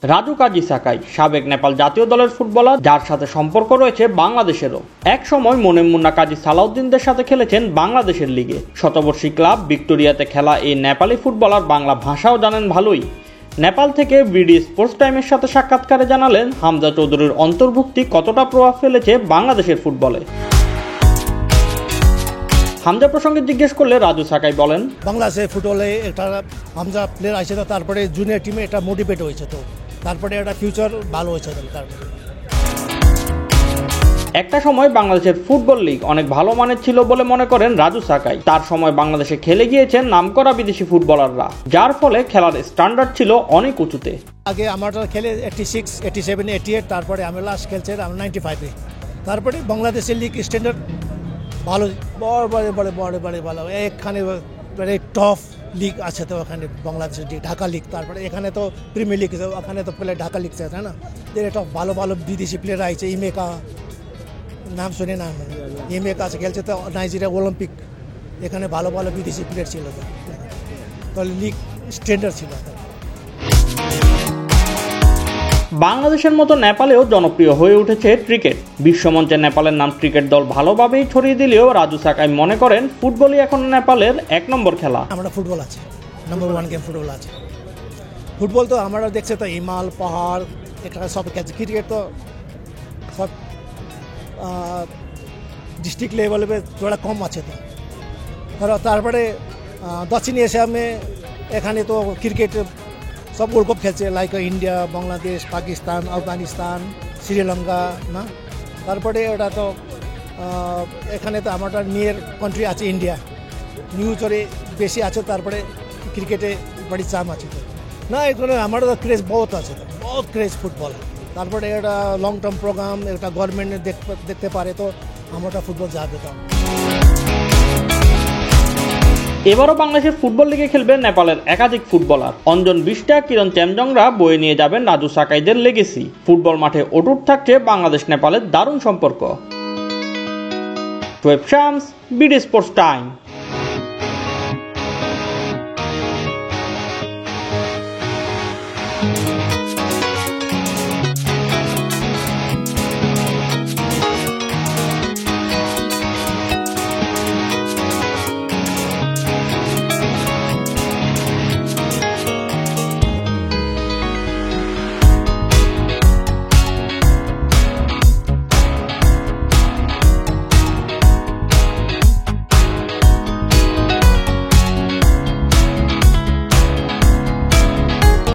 রাজু কাজী সাকাই সাবেক নেপাল জাতীয় দলের ফুটবলার, যার সাথে সম্পর্ক রয়েছে বাংলাদেশেরও। এক সময় মনে মুন্না কাজী সালাউদ্দিনদের সাথে খেলেছেন বাংলাদেশের লিগে। শতবর্ষী ক্লাব ভিক্টোরিয়াতে খেলা এই নেপালি ফুটবলার বাংলা ভাষাও জানেন ভালোই। নেপাল থেকে বিডি স্পোর্টস টাইমের সাথে সাক্ষাৎকারে জানালেন হামজা চৌধুরীর অন্তর্ভুক্তি কতটা প্রভাব ফেলেছে বাংলাদেশের ফুটবলে। হামজা প্রসঙ্গে জিজ্ঞেস করলে রাজু সাকাই বলেন, বাংলাদেশের ফুটবলে একটা হামজা প্লেয়ার আছে, তো তারপরে জুনিয়র টিমে এটা মোটিভেট হয়েছে, তো তারপরে একটা ফিউচার ভালো হয়েছে। তারপরে একটা সময় বাংলাদেশের ফুটবল লিগ অনেক ভালো মানের ছিল বলে মনে করেন রাজু সাকাই। তার সময় বাংলাদেশে খেলে গিয়েছেন নামকরা বিদেশি ফুটবলাররা, যার ফলে খেলার স্ট্যান্ডার্ড ছিল অনেক উঁচুতে। আগে আমরা খেলে 86, 87, 88, তারপরে আমি লাস্ট খেলছে 95-এ। তারপরে বাংলাদেশের লিগ স্ট্যান্ডার্ড ভালো, বড় ভালো। এখানে টপ লিগ আছে, তো ওখানে বাংলাদেশের ঢাকা লিগ, তারপরে এখানে তো প্রিমিয়ার লিগ, ওখানে তো প্লেয়ার ঢাকা লিগ আছে, তাই না? এটা ভালো ভালো বিদেশি প্লেয়ার আছে। ইমেকা নাম শুনে না, ইমেকা আছে, খেলছে তো নাইজেরিয়া অলিম্পিক। এখানে ভালো ভালো বিদেশি প্লেয়ার ছিল, তো লিগ স্ট্যান্ডার্ড ছিল। বাংলাদেশের মতো নেপালেও জনপ্রিয় হয়ে উঠেছে ক্রিকেট। বিশ্বমঞ্চে নেপালের নাম ক্রিকেট দল ভালোভাবেই ছড়িয়ে দিলেও রাজু সাকাই মনে করেন ফুটবলই এখন নেপালের এক নম্বর খেলা। আমরা ফুটবল আছে, নম্বর 1 গেম ফুটবল আছে। ফুটবল তো আমরা দেখছি তো হিমাল পাহাড় এখানে সব খেলছে। ক্রিকেট তো সব ডিস্ট্রিক্ট লেভেলে थोड़ा কম আছে। তো তারপরে দক্ষিণ এশিয়ামে এখানে তো ক্রিকেট সব ওয়ার্ল্ড কাপ খেলছে, লাইক ইন্ডিয়া, বাংলাদেশ, পাকিস্তান, আফগানিস্তান, শ্রীলঙ্কা না। তারপরে ওটা তো এখানে তো আমার নিয়ার কান্ট্রি আছে ইন্ডিয়া, নিউজরে বেশি আছে। তারপরে ক্রিকেটে বড়ি চাম আছে না, এখানে আমার তো ক্রেজ বহুত আছে, বহুত ক্রেজ ফুটবল। তারপরে এটা লং টার্ম প্রোগ্রাম, এটা গভর্নমেন্ট দেখতে পারে, তো আমরা ফুটবল যাবে। তো এবারও বাংলাদেশের ফুটবল লিগে খেলবে নেপালের একাধিক ফুটবলার। অঞ্জন বিষ্টা, কিরণ চেমজংরা বয়ে নিয়ে যাবেন রাজু সাকাইদের লেগেসি। ফুটবল মাঠে অটুট থাকছে বাংলাদেশ নেপালের দারুণ সম্পর্ক। Shoaib Shams, BD sports time.